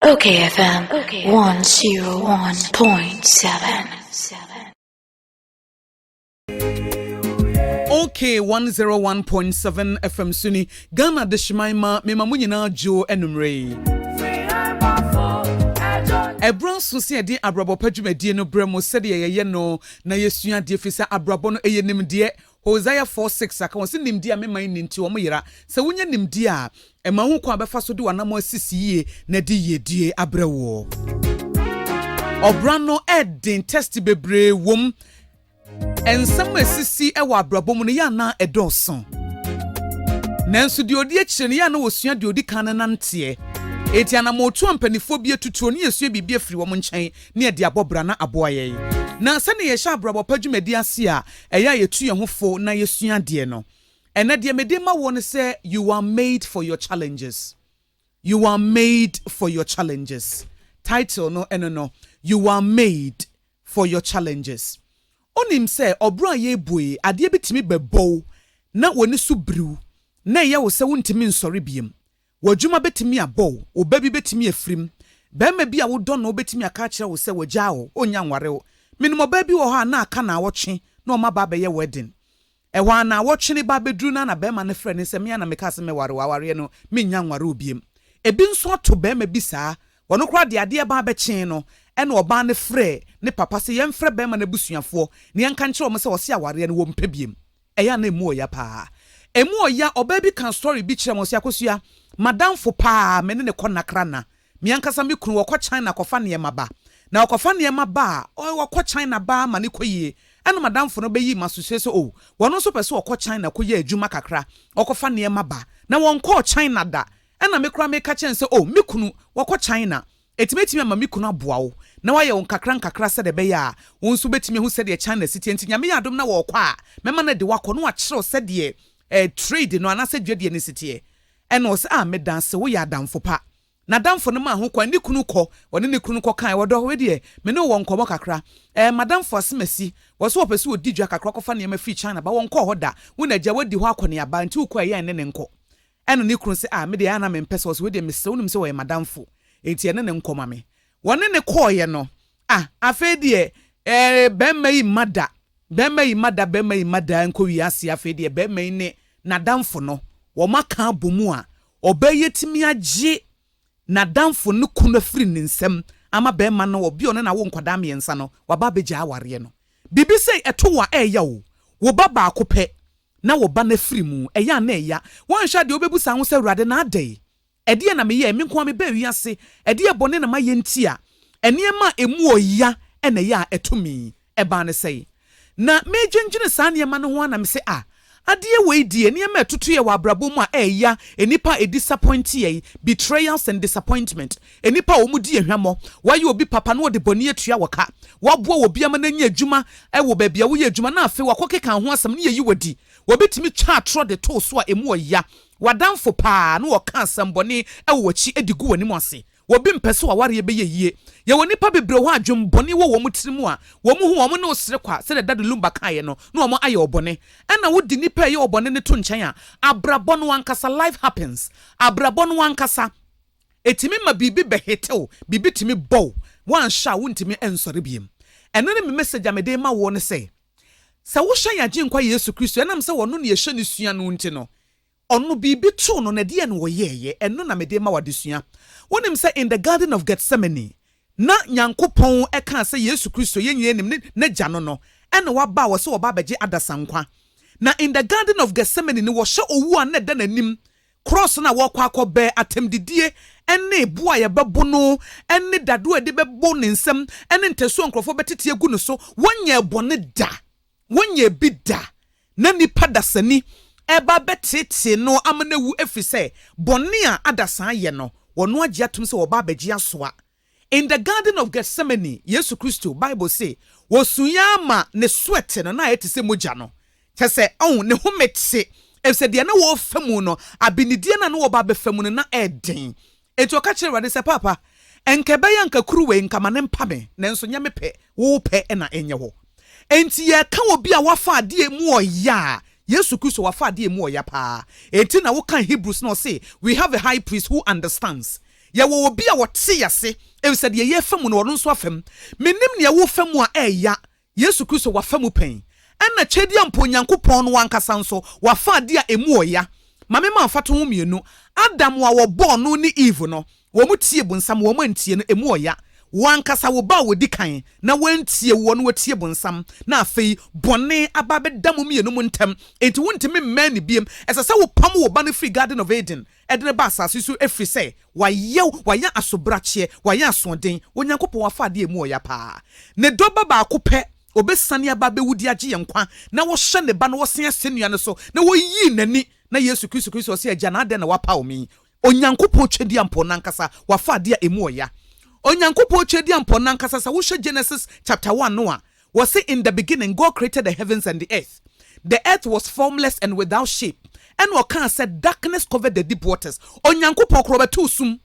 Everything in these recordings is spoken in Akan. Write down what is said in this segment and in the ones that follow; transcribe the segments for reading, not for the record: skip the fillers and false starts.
okayfm 101.7. Okay, 101.7 FM Suni Ghana de Shimaima me mamunyina jo enumre. Ebron so se de Abrabopa dwumadi no bremo sede ye no na yesua de fisa Abrabo no eyenimde Hosea 4:6 aka won nimdi a meman ni nti omo yira se wonya nimdi a ema hu kwa befa so de wanamo asisiye na de yedie abrawo Obrano edin test bebre wom ensam asisi ewa Abrabo mu no ya na edoso nanso de odi akire ya na wosua de odi kan nante eti anamotu ampanifo bi etutuo ne yesua bibia firi wo nkyɛn ne ade abobra na Aboagye na sane ye sha Abrabopa dwumadi ase a eya yetu ye hofo na yesua de no ene de medema wo ne say you are made for your challenges. You are made for your challenges. Title no eno no, you are made for your challenges. Onim say obro ye bue ade betimi bebo na woni so briw na ye wo se wontimi nsori biem wadwuma betimi abo obabi betimi afrim bema bi a wodɔ no betimi aka kire wo se wagya wo onya nware wo minimo baby wo ha na aka na wotwe na oma ba beye wedding ehwa na wotwe ne ba bedru na bema ne frɛ ne se me na meka se me ware no menya nware obiem ebi nso to bema bi saa wono kra de ade ba bekyen no ene oba ne frɛ ne papa se yem frɛ bema na busuafo ne yanka nkire wo se wo se aware no wo mpebiem eya na emu oya pa emu oya oba bi kan story bi kire mo se Akosua madam fo pa me ne kɔnakra na me yanka sa me kunu wo kɔ China kɔfa ne maba na okofa ne maba o kɔ China ba ma ne koyie eno madam fo no beyi masose so o wono so pese okɔ China koyie adwuma kakra okofa ne maba na won kɔ China da ena me kra me ka chen se o me kunu wɔkɔ China etimetimi ama me kunu aboa wo na waye won kakra se de beya a won so betimi hu se de China city enti nyame yadom na wɔkɔ a mema na de wakɔ no akyerɛw se de trade no anase dwade ne city eno se a me danse wo ya adamfo pa na damfo no ma ho kwa ni kunu kɔ woni ni kunu kɔ kan wodo we de me no won kɔbɔ kakra madam fo asemasi wo so opese odi dwa kakra kɔfa ne ma free China ba won kɔ hoda wona gya wodi ho akɔ ne aba nti ukɔ ayi ne nkɔ eno ni kunu se me de ana me mpese wo so we de me se wonim se wo madam fo enti ene ne nkɔ ma me woni ne kɔ ye no afa de bemma yi mada nkɔ wi ase afa de bemma yi ne na damfo no wo maka bomu a obayetimi agye na damfo no kuna firi ne nsam ama bema no obi ono na wo nkwada miensa no waba begya aware no bibi sei eto wa eya wo baba akopɛ na wo ba na firi mu eya na eya won hwa de obebusa ho sɛ Awurade na adai ɛde na meyɛ me nko me ba wi ase ɛde bɔne na mayɛ ntia ɛniema emu oya ɛna ya etumi ɛba ne sei na medwendwene saa niema no ho na me se adie we die niema etoto ye wa Abrabo mu a eya enipa disappoint ye betrayals and disappointment enipa wo mu die hwamo waye obi papa no de boni atua waka wabo obi ama na nya adwuma wo ba bia wo ye adwuma na afi wakokeka ho asam ne ye wodi wobetimi twa atro de to so a emu oya wadamfo pa no woka asam boni wachi edigu woni mu ase wobi mpese wa ware be yeye ye woni pa bebre ho adwum boni wo mu tirimu a wo mu hu wo mu no sere kwa se de dadu lumba kae no no wo aye obone ena wodi nipa ye obone ne to nkyɛn a Abrabo no wankasa life happens Abrabo no wankasa etimi ma bibi behetew bibi timi bow wan sha wontimi ensore biem eno ne me message amede ma wo ne se wo hya yagye nkwa Yesu Kristo enam se wo no ne ye hye ne sua no nti no onu bibi to no na de no wo yeye eno na mede ma wadesua wonim say in the garden of Gethsemane na Nyankopɔn eka say Yesu Kristo yenye nim ne gya no ene waba wo se wo ba begye adasankwa na in the garden of Gethsemane ni wo hye owu a na da nanim cross na wo kwa akɔbɛ atemdidie ene bua ye bɛbo no ene dado ade bɛbo ne nsam ene nteso nkrofo betete egu no so wonye bɔne da wonye bi da na nipa dasani eba betete no amanewu efise bɔne a adasan ye no wono agye atum se wo ba begye asoa in the garden of Gethsemane Yesu Kristo Bible say wosuya ma ne sweat no na yete se mogya no kyese ne homete efse de na wo famu no abinidie na wo ba befamu no na eden eto ka kire wade se papa enkebe yanka kuruwe nkama ne mpame nenso nya mepe wo pe na enye ho enti ye ka obi a wafa ade mu oya Yesu Kristo wafa ade mu oya pa enti na wo kan Hebrews no say we have a high priest who understands ya wo obi a wote yase e said ye fam no no nso afam menim ne wo fam a eya Yesu Kristo wa fam pen na chedi ampo Nyankopon no wankasa nso wa fa ade a emu oya mame ma mfato ho mienu Adam wa wo born no ni Eve no wo mu tie bonsam wo mantie no emu oya wankasa wo ba wo dikan na wantie wo no watie bonsam na afei bone aba beda mo mienu mu ntem enti wontimi mma ni biem esese wo pam wo ba no free Garden of Eden edene ba asase so efri se waya asobrache waya asoden Onyankopon wafa ade emu oya pa ne doba ba akopɛ obesane aba bewudi agye yenkwa na wo hye ne ba no wo se asenua ne so na wo yi nani na Yesu Kristo se agya na ade na wapa omi Onyankopon twedi ampo nankasa wafa ade emu oya Onyankopon twedi ampo nankasa sa wo hye Genesis chapter 1 no a was say in the beginning God created the heavens and the earth was formless and without shape and what said darkness covered the deep waters Onyankopon kro betu sum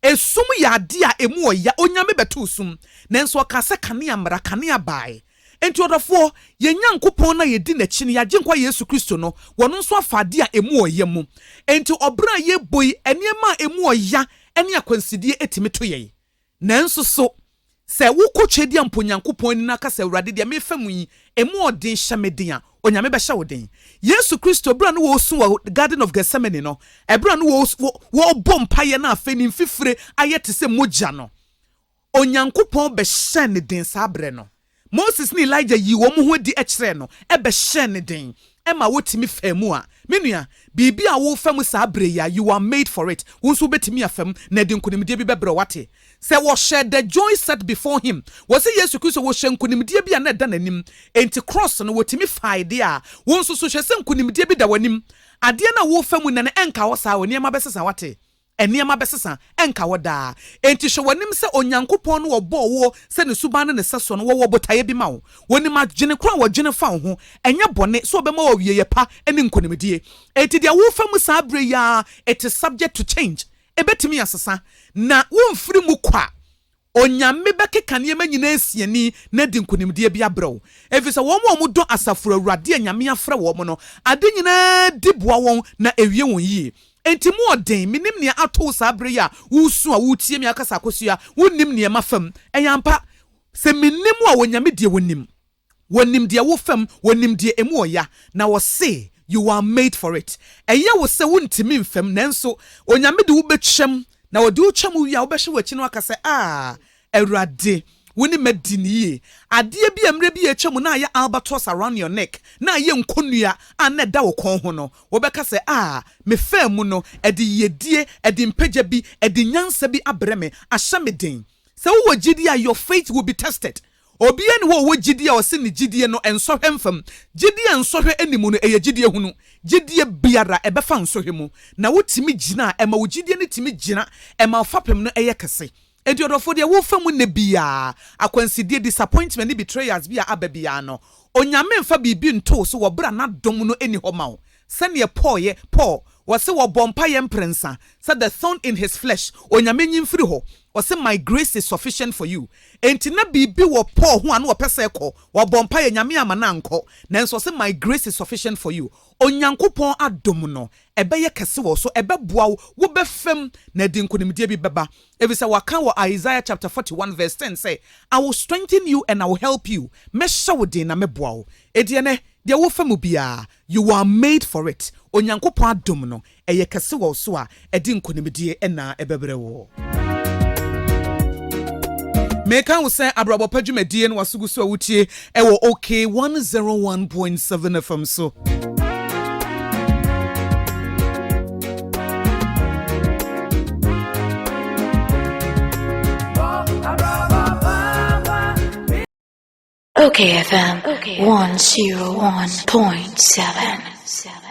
esum ya ade a emu oya onyame betu sum nanso ka se kanea mra kanea bai enti odofo ye Nyankopon na ye di na chi ne ya genkwa Yesu Kristo no wono nso afade a emu oya mu enti obra ye boy eniema emu oya ene akwansidie etime to ye nanso so se wo kotwedi ampo Nyankopon ni na ka se Awurade de me fam yi emu odin hyamedin a onyame be hya wodin Yesu Kristo bra no wo su wa Garden of Gethsemane no ebra no wo bompaye na afeni mfifire ayete se mogya no Onyankopon be hye ne din sa bre no Moses ni Elijah yi wo mo ho di ekere no e be hye ne din ema wotimi famu a menua bibi a wo fam sa bre ya you are made for it wonso betimi afam na de nkunimdie bi bebre wate se wo share the joy set before him was Yesu Kristo wo share nkunimdie bi na da nanim enti cross no wotimi faide a wonso so hwese nkunimdie bi da wanim ade na wo fam na ne enka wo sa woni ma besesa wate eniema besesa enka woda enti hwe wonim se Onyankopon no wo wo se ne suban ne seso no wo botaye bi ma wo wonim agene kra wo gene fa ho enya bone so obema wo wieye pa ene nkonimdie enti dia wo fam sa abre ya it is subject to change ebetimi asesa na wo mfiri mu kwa Onyame bekeka niema nyina asiani na di nkonimdie bi abrew efisa wo mo do asafura Awurade anyame afra wo mo no ade nyina di boa won na ewie won yi enti mo den minim ne ato sabre ya wusu a wutie mi akasa Akosua wonnim ne mafam eyampa se minim a wonyame die wonim die wo fam wonim die emu oya na wo say you are made for it eye wo se wontimi mfam nanso onyame de wo betwam na wo de wo twam wi a wo behwe wachi no akasa Awurade woni madiniye ade bi emre bi etwam na ya albatross around your neck na ye nkonua ana da wo kon ho no wo beka se me famu no ede yedie ede mpagya bi ede nyansa bi abreme ahyameden se wo gidie your faith will be tested obi ene wo gidie o se ne gidie no ensohwe mfam gidie ensohwe animu no eye gidie hunu gidie biara ebefa ensohwe mu na wotimi gina ema wo gidie ne timi gina ema fapem no eye kese enti odofo de wo famu ne bia akwansidie disappointment ni betrayals bia ababia no onyame mfa bibi nto so wo bra na dom no eni ho mawo sene Paul wase wo bompa ye mprensa said the thorn in his flesh onyame nyimfiri ho wase my grace is sufficient for you enti na bibi wo Paul ho anu opese ko wo bompa ye nyame amana anko nanso wase my grace is sufficient for you Onyankopon adom no ebeye kese wo so ebeboa wo befem na di nkonimdie bi beba efisa waka wo Isaiah chapter 41 verse 10 say I will strengthen you and I will help you mesha wo din na meboa wo ediene de wo fam bia you are made for it Onyankopon adom no eye kese wo so a edi nkonimdie na ebebre wo Meka wo say Abrabopa dwumadie no wasugu so awutie ewo okay 101.7 FM so OKFM 101.7.